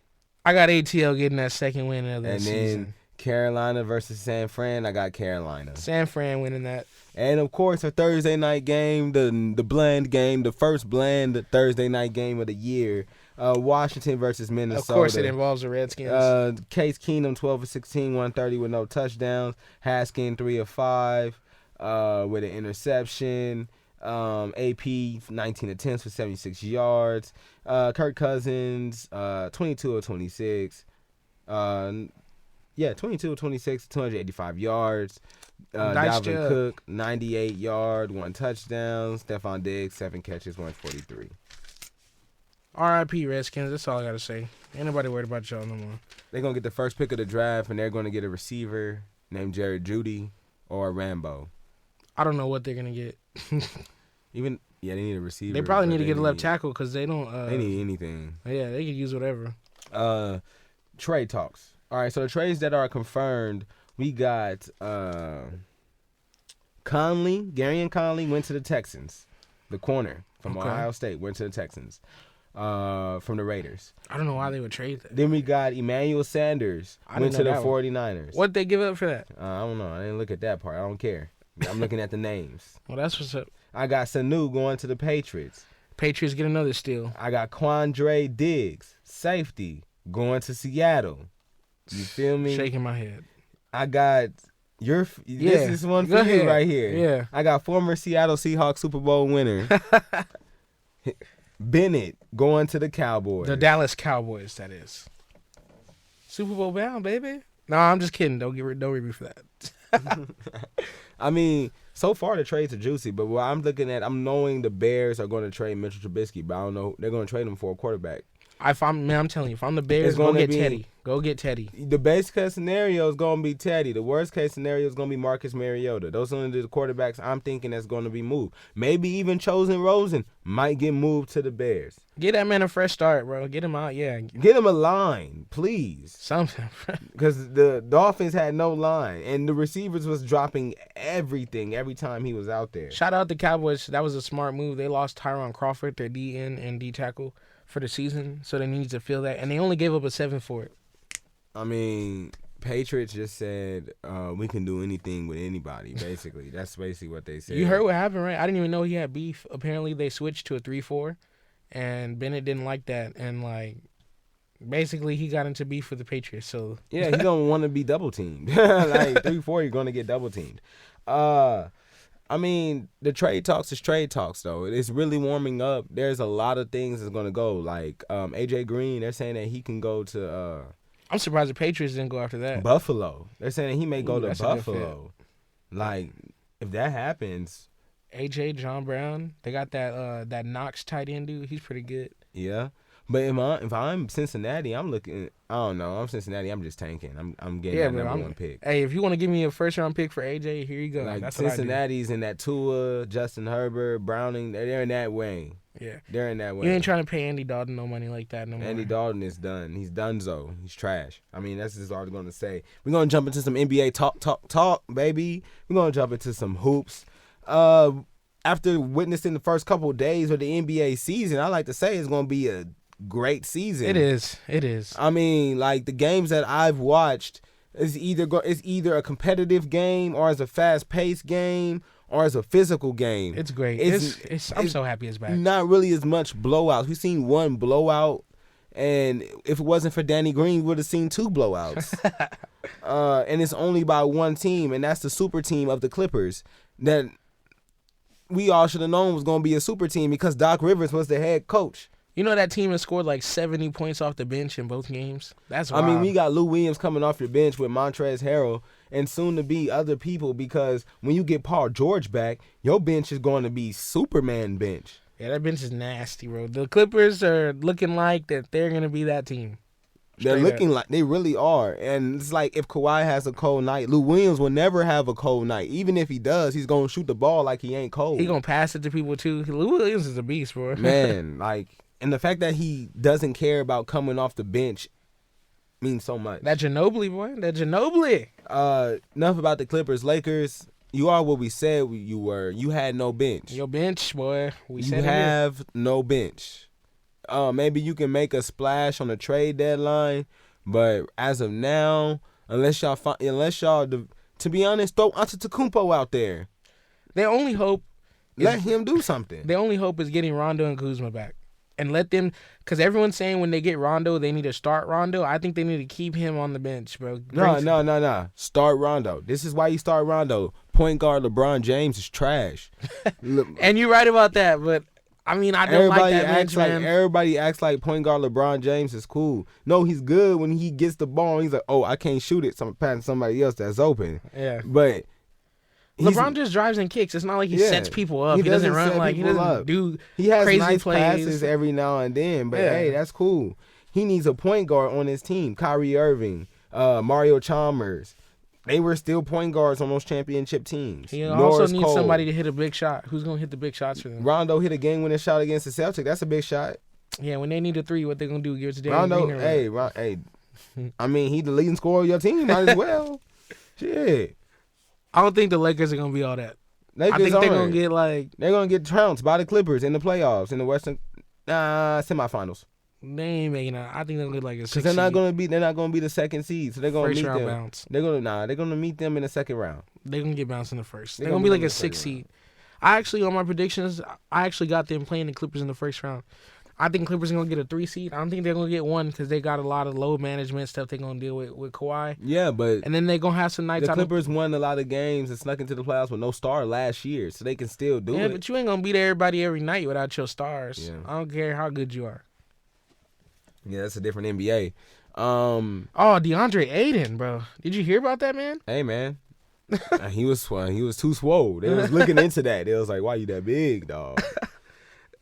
I got ATL getting that second win of the season. And then Carolina versus San Fran. I got Carolina. San Fran winning that. And, of course, a Thursday night game, the blend game, the first blend Thursday night game of the year. Washington versus Minnesota. Of course, it involves the Redskins. Case Keenum, 12 of 16, 130 with no touchdowns. Haskins, 3 of 5 with an interception. AP, 19 attempts for 76 yards. Kirk Cousins, 22 of 26. 22 of 26, 285 yards. Dalvin Cook, 98 yards, 1 touchdown. Stephon Diggs, 7 catches, 143. R.I.P. Redskins. That's all I got to say. Ain't nobody worried about y'all no more. They're going to get the first pick of the draft, and they're going to get a receiver named Jared Judy or Rambo. I don't know what they're going to get. They need a receiver. They probably need to get a left tackle because they don't. They need anything. Yeah, they could use whatever. Trade talks. All right, so the trades that are confirmed, we got Conley. Gary and Conley went to the Texans. The corner from Ohio State went to the Texans from the Raiders. I don't know why they would trade that. Then we got Emmanuel Sanders. Went to the 49ers. What'd they give up for that? I don't know. I didn't look at that part. I don't care. I'm looking at the names. Well, that's what's up. I got Sanu going to the Patriots. Patriots get another steal. I got Quandre Diggs, safety, going to Seattle. You feel me? Shaking my head. I got this is one for you right here. Yeah. I got former Seattle Seahawks Super Bowl winner Bennett going to the Cowboys. The Dallas Cowboys, that is. Super Bowl bound, baby. No, I'm just kidding. Don't read me for that. I mean, so far the trades are juicy, but what I'm looking at, I'm knowing the Bears are going to trade Mitchell Trubisky, but I don't know. They're going to trade him for a quarterback. I'm telling you, if I'm the Bears, go get Teddy. Go get Teddy. The best case scenario is going to be Teddy. The worst case scenario is going to be Marcus Mariota. Those are the quarterbacks I'm thinking that's going to be moved. Maybe even Chosen Rosen might get moved to the Bears. Get that man a fresh start, bro. Get him out, yeah. Get him a line, please. Something. Because the Dolphins had no line, and the receivers was dropping everything every time he was out there. Shout out the Cowboys. That was a smart move. They lost Tyron Crawford, their DN and D tackle, for the season, so they need to fill that. And they only gave up a 7 for it. I mean, Patriots just said we can do anything with anybody, basically. That's basically what they said. You heard what happened, right? I didn't even know he had beef. Apparently, they switched to a 3-4, and Bennett didn't like that. And, basically, he got into beef with the Patriots. So yeah, he don't want to be double-teamed. 3-4, you're going to get double-teamed. I mean, the trade talks is trade talks, though. It's really warming up. There's a lot of things that's going to go. Like, AJ Green, they're saying that he can go to I'm surprised the Patriots didn't go after that. Buffalo. They're saying that he may go to that's a good Buffalo. Like, if that happens, AJ, John Brown, they got that Knox tight end dude. He's pretty good. yeah. But if I'm Cincinnati, I'm looking. I don't know. I'm Cincinnati. I'm just tanking. I'm getting that number one pick. Hey, if you want to give me a first round pick for AJ, here you go. Like That's Cincinnati's in that Tua, Justin Herbert, Browning. They're in that way. Yeah, they're in that way. You ain't trying to pay Andy Dalton no money like that no more. Andy Dalton is done. He's donezo. He's trash. I mean, that's just all I'm gonna say. We're gonna jump into some NBA talk, baby. We're gonna jump into some hoops. After witnessing the first couple of days of the NBA season, I like to say it's gonna be a great season. It is. I mean, like the games that I've watched is either a competitive game or as a fast-paced game or as a physical game. It's great. I'm so happy it's back. Not really as much blowouts. We've seen one blowout, and if it wasn't for Danny Green, we would have seen two blowouts. And it's only by one team, and that's the super team of the Clippers that we all should have known was going to be a super team because Doc Rivers was the head coach. You know that team has scored like 70 points off the bench in both games? That's wild. I mean, we got Lou Williams coming off your bench with Montrezl Harrell and soon to be other people because when you get Paul George back, your bench is going to be Superman bench. Yeah, that bench is nasty, bro. The Clippers are looking like that they're going to be that team. They're looking like they really are. And it's like if Kawhi has a cold night, Lou Williams will never have a cold night. Even if he does, he's going to shoot the ball like he ain't cold. He going to pass it to people too. Lou Williams is a beast, bro. Man, like... And the fact that he doesn't care about coming off the bench means so much. That Ginobili, boy. That Ginobili. Enough about the Clippers. Lakers, you are what we said you were. You had no bench. Your bench, boy. You have no bench. Maybe you can make a splash on the trade deadline, but as of now, unless y'all, to be honest, throw Antetokounmpo out there. Their only hope Let him do something. Their only hope is getting Rondo and Kuzma back. And let them, because everyone's saying when they get Rondo, they need to start Rondo. I think they need to keep him on the bench, bro. No. Start Rondo. This is why you start Rondo. Point guard LeBron James is trash. And you're right about that, but I mean, I don't like that bench, man. Everybody acts like point guard LeBron James is cool. No, he's good when he gets the ball. He's like, oh, I can't shoot it, so I'm passing somebody else that's open. Yeah. But LeBron just drives and kicks. It's not like he sets people up. He doesn't run like he doesn't do He has crazy nice plays. passes every now and then, but hey, that's cool. He needs a point guard on his team. Kyrie Irving, Mario Chalmers. They were still point guards on those championship teams. He also needs somebody to hit a big shot. Who's going to hit the big shots for them? Rondo hit a game-winning shot against the Celtics. That's a big shot. Yeah, when they need a three, what they going to do? Give it to Rondo, hey. I mean, he the leading scorer of your team. Might as well. Shit. I don't think the Lakers are going to be all that. I think they're going to get they're going to get trounced by the Clippers in the playoffs, in the Western semifinals. They ain't making that. I think they'll get like a 6 seed. They're not going to be the second seed, so they're going to meet them. Bounce. They're going to meet them in the second round. They're going to get bounced in the first. They're going to be like a 6 seed. I actually, on my predictions, I actually got them playing the Clippers in the first round. I think Clippers are going to get a 3 seed. I don't think they're going to get 1 because they got a lot of load management stuff they're going to deal with Kawhi. Yeah, but... And then they're going to have some nights... The Clippers won a lot of games and snuck into the playoffs with no star last year, so they can still do it. Yeah, but you ain't going to beat everybody every night without your stars. Yeah. I don't care how good you are. Yeah, that's a different NBA. DeAndre Ayton, bro. Did you hear about that, man? Hey, man. He was too swole. They was looking into that. They was like, why you that big, dog?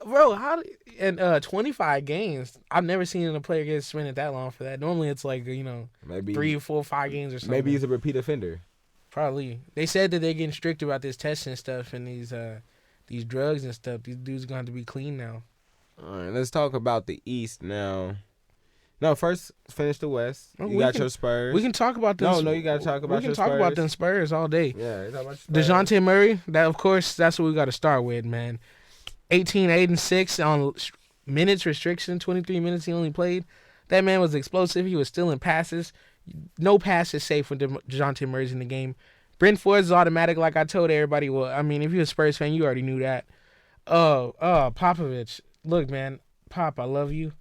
Bro, in 25 games, I've never seen a player get suspended that long for that. Normally it's like, maybe 3, 4, 5 games or something. Maybe he's a repeat offender. Probably. They said that they're getting strict about this testing stuff and these drugs and stuff. These dudes are going to be clean now. All right, let's talk about the East now. No, first finish the West. You got your Spurs. We can talk about this. No, you got to talk about your Spurs. We can talk about them Spurs all day. Yeah, talk about your Spurs. DeJounte Murray, that's what we got to start with, man. 18, 8, and 6 on minutes restriction, 23 minutes he only played. That man was explosive. He was stealing passes. No pass is safe when DeJounte Murray's in the game. Brent Ford is automatic, like I told everybody. Well, I mean, if you're a Spurs fan, you already knew that. Popovich. Look, man, Pop, I love you.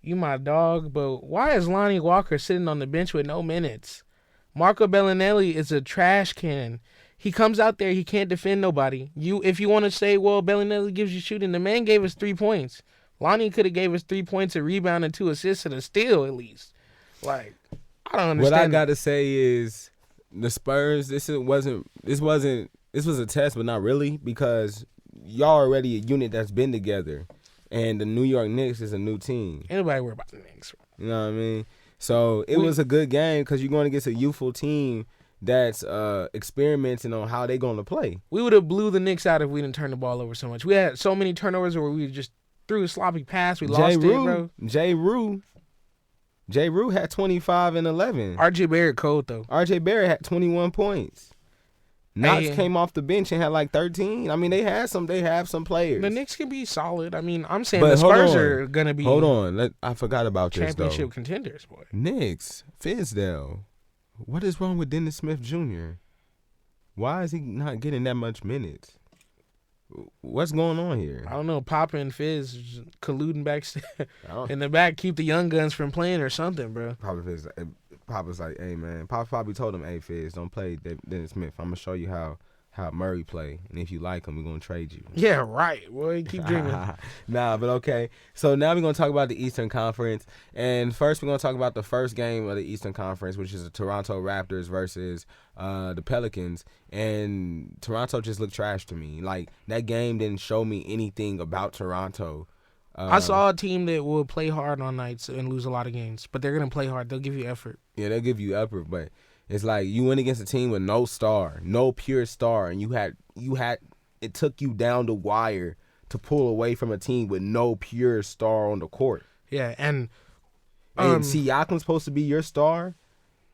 You my dog, but why is Lonnie Walker sitting on the bench with no minutes? Marco Bellinelli is a trash can. He comes out there, he can't defend nobody. If you want to say, well, Bellinelli gives you shooting, the man gave us 3 points. Lonnie could have gave us 3 points, a rebound, and 2 assists, and a steal at least. Like, I don't understand. What I gotta say is the Spurs. This was a test, but not really, because y'all already a unit that's been together, and the New York Knicks is a new team. Ain't nobody worry about the Knicks. You know what I mean? So it was a good game because you're going against a youthful team that's experimenting on how they going to play. We would have blew the Knicks out if we didn't turn the ball over so much. We had so many turnovers where we just threw a sloppy pass. We lost it, bro. J. Rue had 25 and 11. R.J. Barrett cold, though. R.J. Barrett had 21 points. Knox came off the bench and had like 13. I mean, they have some players. The Knicks can be solid. I mean, I'm saying the Spurs are going to be Hold on. I forgot about this, though. Championship contenders, boy. Knicks, Fizdale. What is wrong with Dennis Smith Jr.? Why is he not getting that much minutes? What's going on here? I don't know. Papa and Fizz colluding backstage in the back, keep the young guns from playing or something, bro. Papa's like, hey, man. Papa probably told him, hey, Fizz, don't play Dennis Smith. I'm going to show you how Murray play. And if you like him, we're going to trade you. Yeah, right. Boy, keep dreaming. Nah, but okay. So now we're going to talk about the Eastern Conference. And first we're going to talk about the first game of the Eastern Conference, which is the Toronto Raptors versus the Pelicans. And Toronto just looked trash to me. Like, that game didn't show me anything about Toronto. I saw a team that will play hard on nights and lose a lot of games, but they're going to play hard. They'll give you effort. Yeah, they'll give you effort, but it's like you went against a team with no star, no pure star, and you had it took you down the wire to pull away from a team with no pure star on the court. Yeah, and Siakam's supposed to be your star.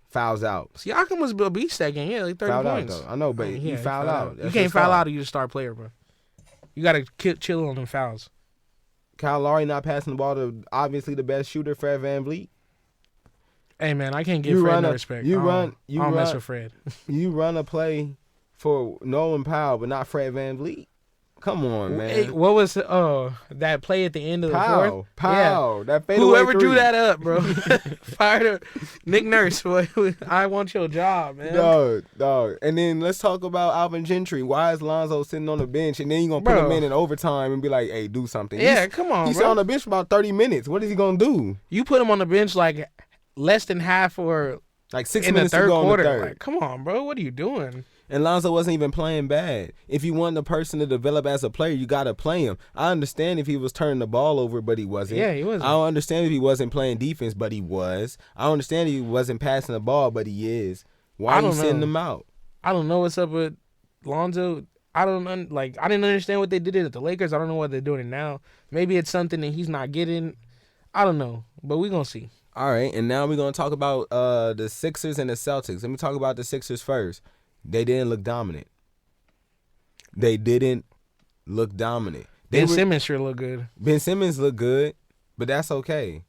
Fouls out. Siakam was a beast that game. Yeah, like 30 fouled points. Out, though. I know, but he fouled out. You can't foul out if you're a star player, bro. You got to chill on them fouls. Kyle Lowry not passing the ball to obviously the best shooter, Fred VanVleet. Hey, man, I can't give Fred no respect. I don't mess with Fred. You run a play for Nolan Powell, but not Fred VanVleet. Come on, man. Hey, what was that play at the end of the fourth? Powell. Yeah. That fadeaway Whoever three. drew that up, bro. Fired Nick Nurse. Boy. I want your job, man. Dog. And then let's talk about Alvin Gentry. Why is Lonzo sitting on the bench, and then you going to put him in overtime and be like, hey, do something. Yeah, come on, He's bro. on the bench for about 30 minutes. What is he going to do? You put him on the bench like less than half or like 6 in minutes the third to go quarter. in the third. Like, come on, bro. What are you doing? And Lonzo wasn't even playing bad. If you want the person to develop as a player, you got to play him. I understand if he was turning the ball over, but he wasn't. Yeah, he wasn't. I don't understand if he wasn't playing defense, but he was. I don't understand if he wasn't passing the ball, but he is. Why are you sending him out? I don't know what's up with Lonzo. I didn't understand what they did at the Lakers. I don't know what they're doing now. Maybe it's something that he's not getting. I don't know, but we're going to see. All right, and now we're going to talk about the Sixers and the Celtics. Let me talk about the Sixers first. They didn't look dominant. Ben Simmons sure looked good. Ben Simmons looked good, but that's okay.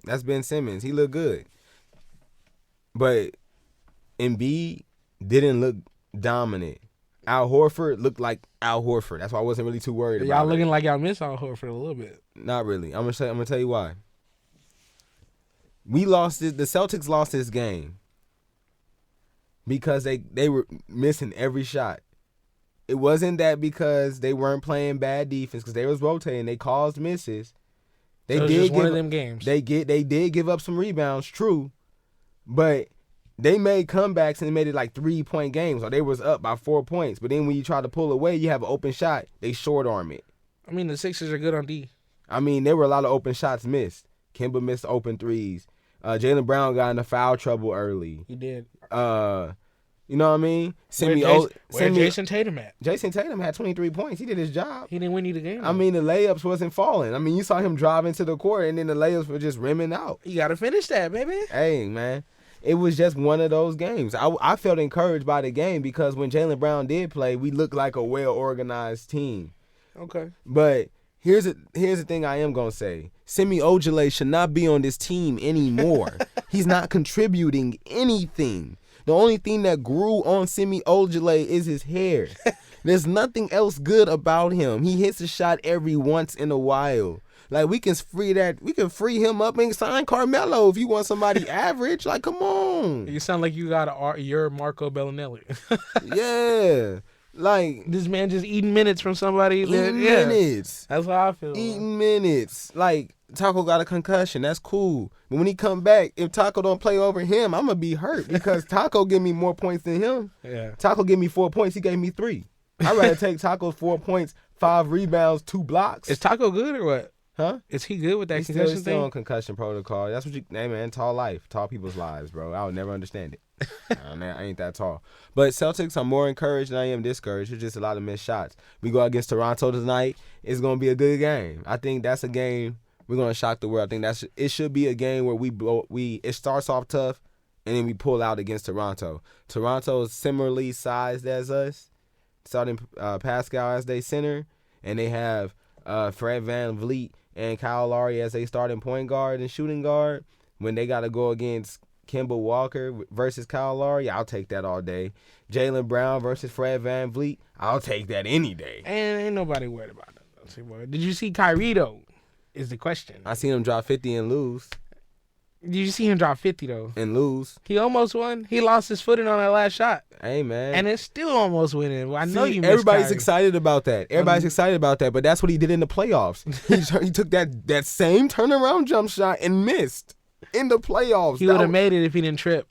That's Ben Simmons. He looked good. But Embiid didn't look dominant. Al Horford looked like Al Horford. That's why I wasn't really too worried about it. Y'all looking like y'all miss Al Horford a little bit. Not really. I'm gonna tell you why. The Celtics lost this game because they were missing every shot. It wasn't that because they weren't playing bad defense, because they was rotating. They caused misses. It was just one of them games. They did give up some rebounds, true, but they made comebacks and they made it like 3-point games, or they was up by 4 points. But then when you try to pull away, you have an open shot. They short arm it. I mean, the Sixers are good on D. I mean, there were a lot of open shots missed. Kemba missed open threes. Jaylen Brown got into foul trouble early. He did. You know what I mean? Where's Jason Tatum at? Jason Tatum had 23 points. He did his job. He didn't win you the game. I mean, the layups wasn't falling. I mean, you saw him drive into the court, and then the layups were just rimming out. You got to finish that, baby. Hey, man. It was just one of those games. I felt encouraged by the game because when Jaylen Brown did play, we looked like a well-organized team. Okay. But here's the thing I am going to say. Semi Ojeleye should not be on this team anymore. He's not contributing anything. The only thing that grew on Semi Ojeleye is his hair. There's nothing else good about him. He hits a shot every once in a while. Like we can free him up and sign Carmelo if you want somebody average. Like, come on. You sound like you got your Marco Bellinelli. Yeah. Like this man just eating minutes from somebody. Minutes. That's how I feel. Eating minutes. Like Taco got a concussion. That's cool. But when he come back, if Taco don't play over him, I'm gonna be hurt because Taco give me more points than him. Yeah. Taco give me 4 points. He gave me 3. I'd rather take Taco's 4 points, 5 rebounds, 2 blocks. Is Taco good or what? Huh? Is he good with that He's concussion still thing? on concussion protocol. That's what hey man, tall life, tall people's lives, bro. I would never understand it. I ain't that tall. But Celtics, I'm more encouraged than I am discouraged. It's just a lot of missed shots. We go against Toronto tonight. It's gonna be a good game. I think that's a game we're gonna shock the world. I think it should be a game where it starts off tough and then we pull out against Toronto. Toronto is similarly sized as us, starting Pascal as their center, and they have Fred VanVleet and Kyle Lowry as they starting point guard and shooting guard. When they got to go against Kemba Walker versus Kyle Lowry, I'll take that all day. Jaylen Brown versus Fred VanVleet, I'll take that any day. And ain't nobody worried about that. Did you see Kyrie, though, is the question. I seen him drop 50 and lose. Did you see him drop 50, though? And lose. He almost won. He lost his footing on that last shot. Hey, man. And it's still almost winning. I know you missed everybody's Kyrie. excited about that. Everybody's excited about that, but that's what he did in the playoffs. He took that same turnaround jump shot and missed in the playoffs. He would have made it if he didn't trip.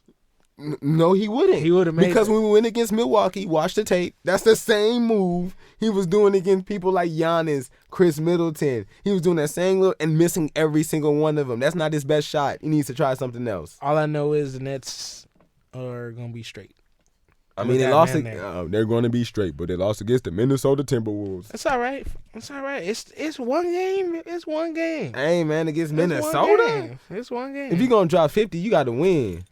No, he wouldn't. He would have made because it. when we went against Milwaukee, watch the tape. That's the same move he was doing against people like Giannis, Chris Middleton. He was doing that same little and missing every single one of them. That's not his best shot. He needs to try something else. All I know is the Nets are gonna be straight. I mean, they lost. They're going to be straight, but they lost against the Minnesota Timberwolves. That's all right. It's all right. It's one game. It's one game. Hey, man, against Minnesota? It's one game. If you're going to drop 50, you got to win.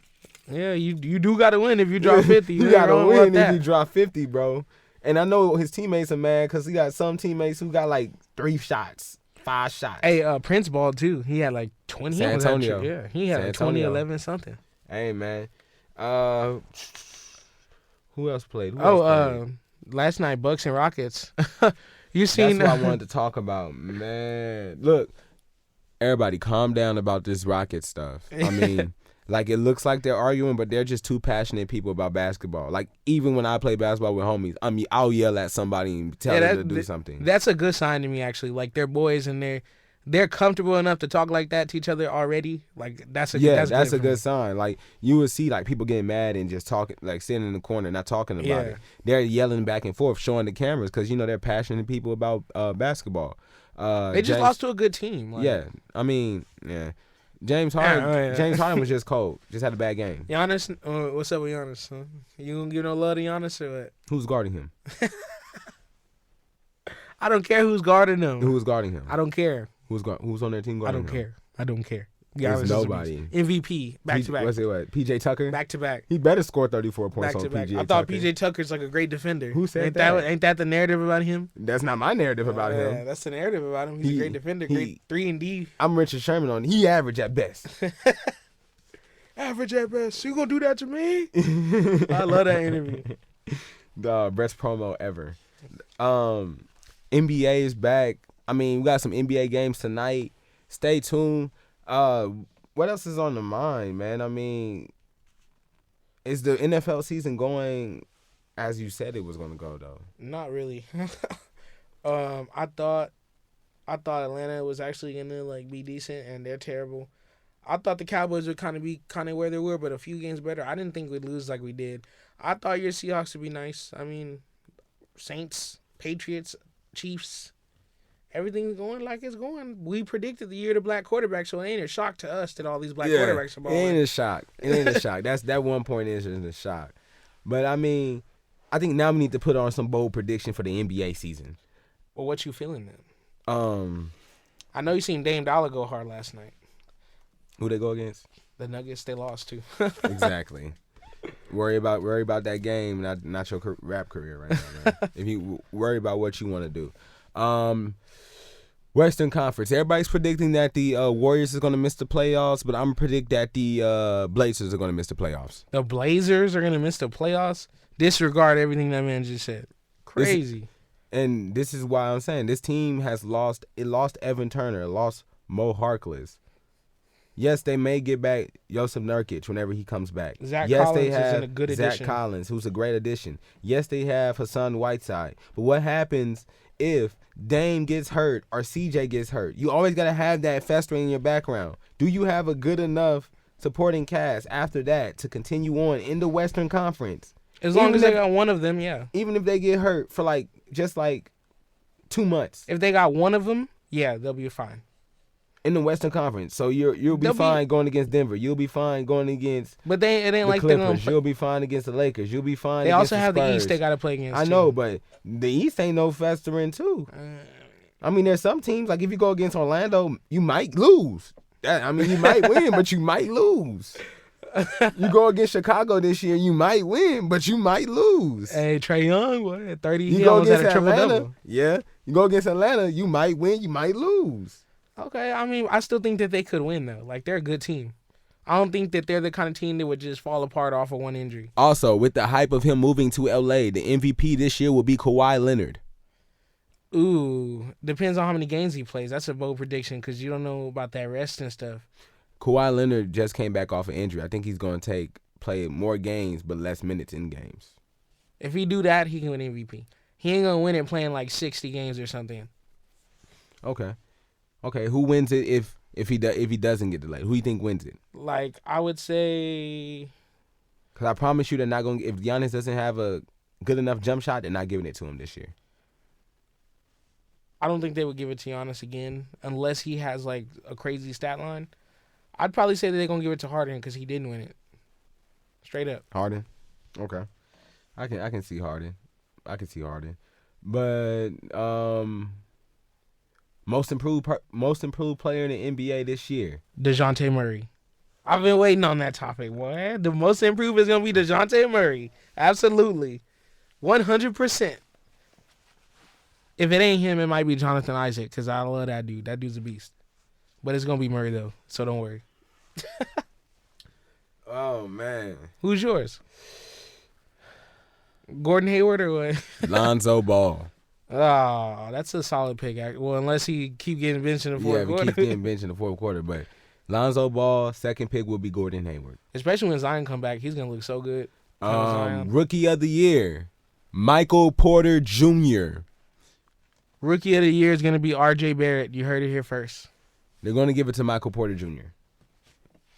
Yeah, you do got to win if you drop 50. You got to win if you drop 50, bro. And I know his teammates are mad because he got some teammates who got like 3 shots, 5 shots. Hey, Prince ball too. He had like 20. San Antonio. Yeah, he had like 20, 11 something. Hey, man. Who else played? Last night, Bucks and Rockets. You seen? That's what I wanted to talk about, man. Look, everybody, calm down about this Rocket stuff. I mean, like it looks like they're arguing, but they're just two passionate people about basketball. Like even when I play basketball with homies, I'll yell at somebody and tell them to do something. That's a good sign to me, actually. Like they're boys and they're comfortable enough to talk like that to each other already. Like that's a good sign. Like you would see like people getting mad and just talking, like sitting in the corner, not talking about it. They're yelling back and forth, showing the cameras because they're passionate people about basketball. They just lost to a good team. Like, yeah. James Harden. James Harden was just cold. Just had a bad game. Giannis, what's up with Giannis? Huh? You gonna give no love to Giannis or what? Who's guarding him? I don't care who's guarding him. Who's guarding him? I don't care. Who's on their team guarding him? I don't care. There's nobody. MVP back to back. What's it? What? PJ Tucker. Back to back. He better score 34 points back to on back. PJ Tucker. I thought PJ Tucker's like a great defender. Who said that? Ain't that the narrative about him? That's not my narrative about him. Yeah, that's the narrative about him. He's a great defender. Great 3-and-D. I'm Richard Sherman on. He average at best. Average at best. You gonna do that to me? I love that interview. The best promo ever. NBA is back. I mean, we got some NBA games tonight. Stay tuned. What else is on the mind, man? I mean, is the NFL season going as you said it was going to go, though? Not really. I thought Atlanta was actually going to be decent, and they're terrible. I thought the Cowboys would kind of where they were, but a few games better. I didn't think we'd lose like we did. I thought your Seahawks would be nice. I mean, Saints, Patriots, Chiefs. Everything's going like it's going. We predicted the year of the black quarterback, so it ain't a shock to us that all these black quarterbacks are balling. It ain't a shock. That 1 point is a shock. But, I mean, I think now we need to put on some bold prediction for the NBA season. Well, what you feeling then? I know you seen Dame Dollar go hard last night. Who they go against? The Nuggets. They lost to. Exactly. Worry about that game, not your rap career right now, man. If you worry about what you want to do. Western Conference. Everybody's predicting that the Warriors is going to miss the playoffs, but I'm predict that the Blazers are going to miss the playoffs. The Blazers are going to miss the playoffs? Disregard everything that man just said. Crazy. And this is why I'm saying this team has lost. It lost Evan Turner, it lost Mo Harkless. Yes, they may get back Joseph Nurkic whenever he comes back. Zach yes, Collins they have is in a good addition. Zach Collins, who's a great addition. Yes, they have Hassan Whiteside. But what happens if Dame gets hurt or CJ gets hurt? You always got to have that festering in your background. Do you have a good enough supporting cast after that to continue on in the Western Conference? As long as they got one of them, yeah. Even if they get hurt for just 2 months. If they got one of them, yeah, they'll be fine. In the Western Conference, so you'll be fine going against Denver. You'll be fine going against it ain't the like Clippers. You'll be fine against the Lakers. You'll be fine. They against also have the East Spurs. they got to play against. I know, but the East ain't no festering too. I mean, there's some teams like if you go against Orlando, you might lose. You might win, but you might lose. You go against Chicago this year, you might win, but you might lose. Hey, Trae Young, what, 30? You go against Atlanta, yeah. You go against Atlanta, you might win, you might lose. Okay, I mean, I still think that they could win, though. They're a good team. I don't think that they're the kind of team that would just fall apart off of one injury. Also, with the hype of him moving to L.A., the MVP this year will be Kawhi Leonard. Ooh, depends on how many games he plays. That's a bold prediction because you don't know about that rest and stuff. Kawhi Leonard just came back off an injury. I think he's going to play more games but less minutes in games. If he do that, he can win MVP. He ain't going to win it playing 60 games or something. Okay, who wins it if he doesn't get delayed? Who do you think wins it? I would say, because I promise you they're not going. If Giannis doesn't have a good enough jump shot, they're not giving it to him this year. I don't think they would give it to Giannis again unless he has a crazy stat line. I'd probably say that they're gonna give it to Harden because he didn't win it. Straight up. Harden, okay, I can see Harden. But most improved player in the NBA this year, DeJounte Murray. I've been waiting on that topic, boy. The most improved is gonna be DeJounte Murray. Absolutely, 100%. If it ain't him, it might be Jonathan Isaac because I love that dude. That dude's a beast. But it's gonna be Murray though, so don't worry. Oh man, who's yours? Gordon Hayward or what? Lonzo Ball. Oh, that's a solid pick. Well, unless he keep getting benched in the fourth quarter. Yeah, we keep getting benched in the fourth quarter. But Lonzo Ball, second pick will be Gordon Hayward. Especially when Zion come back, he's gonna look so good. Rookie of the year, Michael Porter Jr. Rookie of the year is gonna be R.J. Barrett. You heard it here first. They're gonna give it to Michael Porter Jr.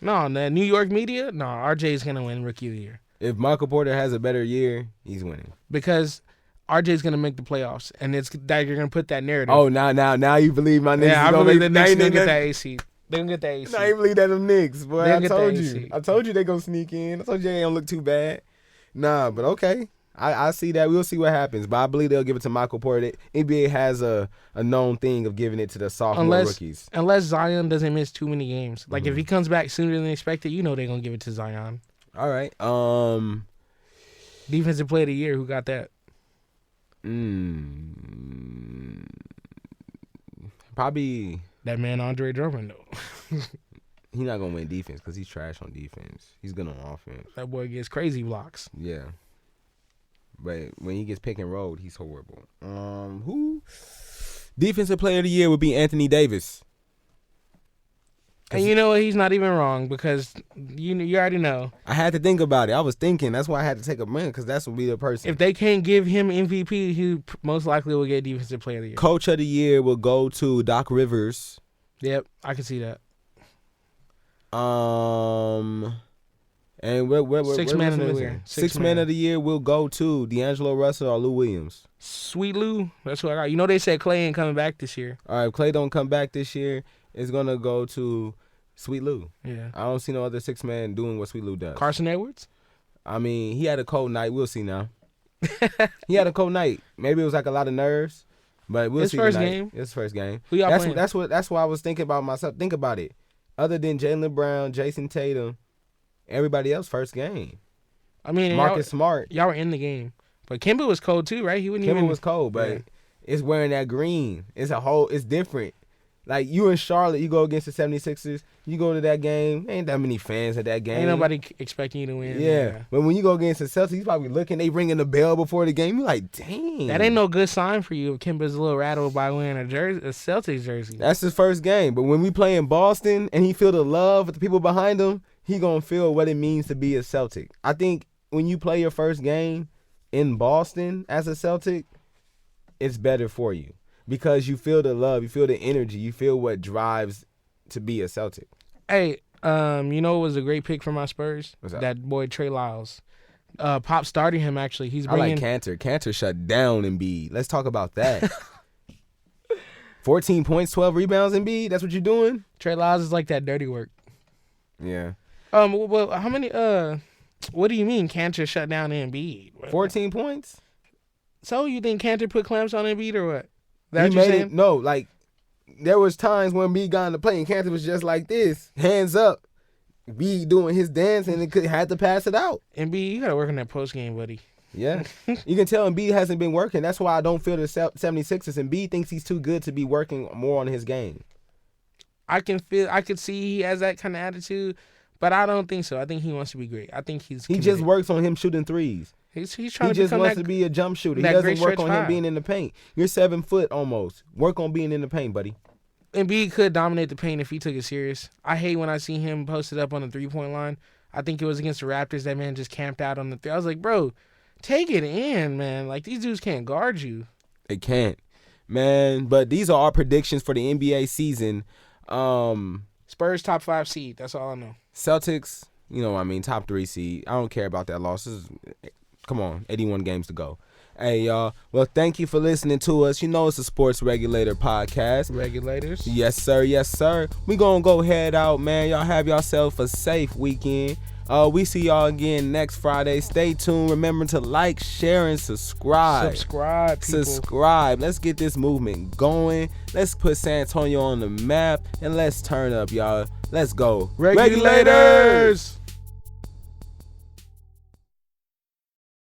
No, the New York media, no, RJ is gonna win Rookie of the Year. If Michael Porter has a better year, he's winning. Because RJ is gonna make the playoffs, and it's that you're gonna put that narrative. Oh, now you believe my Knicks? Yeah, I believe the Knicks gonna get that AC. They gonna get that AC. Now you believe that them Knicks, boy. I told you they gonna sneak in. I told you they don't look too bad. Nah, but okay. I see that. We'll see what happens. But I believe they'll give it to Michael Porter. The NBA has a known thing of giving it to the sophomore rookies. Unless Zion doesn't miss too many games. If he comes back sooner than expected, they're going to give it to Zion. All right. Defensive player of the year, who got that? Probably. That man Andre Drummond, though. He's not going to win defense because he's trash on defense. He's good on offense. That boy gets crazy blocks. Yeah. But when he gets pick and rolled, he's horrible. Who? Defensive player of the year would be Anthony Davis. And you know what? He's not even wrong because you already know. I had to think about it. I was thinking. That's why I had to take a minute because that's what be the person. If they can't give him MVP, he most likely will get Defensive Player of the Year. Coach of the year will go to Doc Rivers. Yep, I can see that. And Six man of the year. Six man of the year will go to D'Angelo Russell or Lou Williams. Sweet Lou, that's what I got. You know they said Clay ain't coming back this year. All right, if Clay don't come back this year, it's gonna go to Sweet Lou. Yeah, I don't see no other six man doing what Sweet Lou does. Carson Edwards. I mean, he had a cold night. We'll see now. He had a cold night. Maybe it was a lot of nerves, but we'll see. His first game. It's first game. Who y'all playing? That's why I was thinking about myself. Think about it. Other than Jaylen Brown, Jason Tatum. Everybody else first game. I mean, Marcus Smart. Y'all were in the game, but Kemba was cold too, right? Kemba was cold, but it's wearing that green. It's different. Like, you in Charlotte, you go against the 76ers, you go to that game, ain't that many fans at that game. Ain't nobody expecting you to win. Yeah. But when you go against the Celtics, you probably looking, they ringing the bell before the game. You like, dang. That ain't no good sign for you if Kemba's a little rattled by wearing a Celtics jersey. That's his first game. But when we play in Boston and he feel the love with the people behind him, he going to feel what it means to be a Celtic. I think when you play your first game in Boston as a Celtic, it's better for you. Because you feel the love, you feel the energy, you feel what drives to be a Celtic. Hey, you know what was a great pick for my Spurs? What's that? That boy Trey Lyles. Pop started him, actually. He's bringing... I like Cantor. Cantor shut down Embiid. Let's talk about that. 14 points, 12 rebounds, Embiid? That's what you're doing? Trey Lyles is like that dirty work. Yeah. Well, how many... What do you mean Cantor shut down Embiid? 14 points? So you think Cantor put clamps on Embiid or what? That He what you're made saying? it. No, like, there was times when Embiid got in the play and Cantor was just like this, hands up. Embiid doing his dance and it had to pass it out. Embiid, you got to work on that post game, buddy. Yeah. You can tell Embiid hasn't been working. That's why I don't feel the 76ers. Embiid thinks he's too good to be working more on his game. I can see he has that kind of attitude, but I don't think so. I think he wants to be great. I think he's He committed. just works on him shooting threes. He's trying He to just become wants that, to be a jump shooter. He that doesn't great work stretch on him five. being in the paint. You're 7 foot almost. Work on being in the paint, buddy. Embiid could dominate the paint if he took it serious. I hate when I see him posted up on the 3-point line. I think it was against the Raptors. That man just camped out on the three. I was like, bro, take it in, man. Like, these dudes can't guard you. They can't, man. But these are our predictions for the NBA season. Spurs top 5 seed. That's all I know. Celtics, you know what I mean, top 3 seed. I don't care about that loss. Come on, 81 games to go. Hey, y'all. Well, thank you for listening to us. You know it's a Sports Regulator podcast. Regulators. Yes, sir. Yes, sir. We gonna go head out, man. Y'all have yourself a safe weekend. We see y'all again next Friday. Stay tuned. Remember to like, share, and subscribe. Subscribe, people. Subscribe. Let's get this movement going. Let's put San Antonio on the map, and let's turn up, y'all. Let's go. Regulators.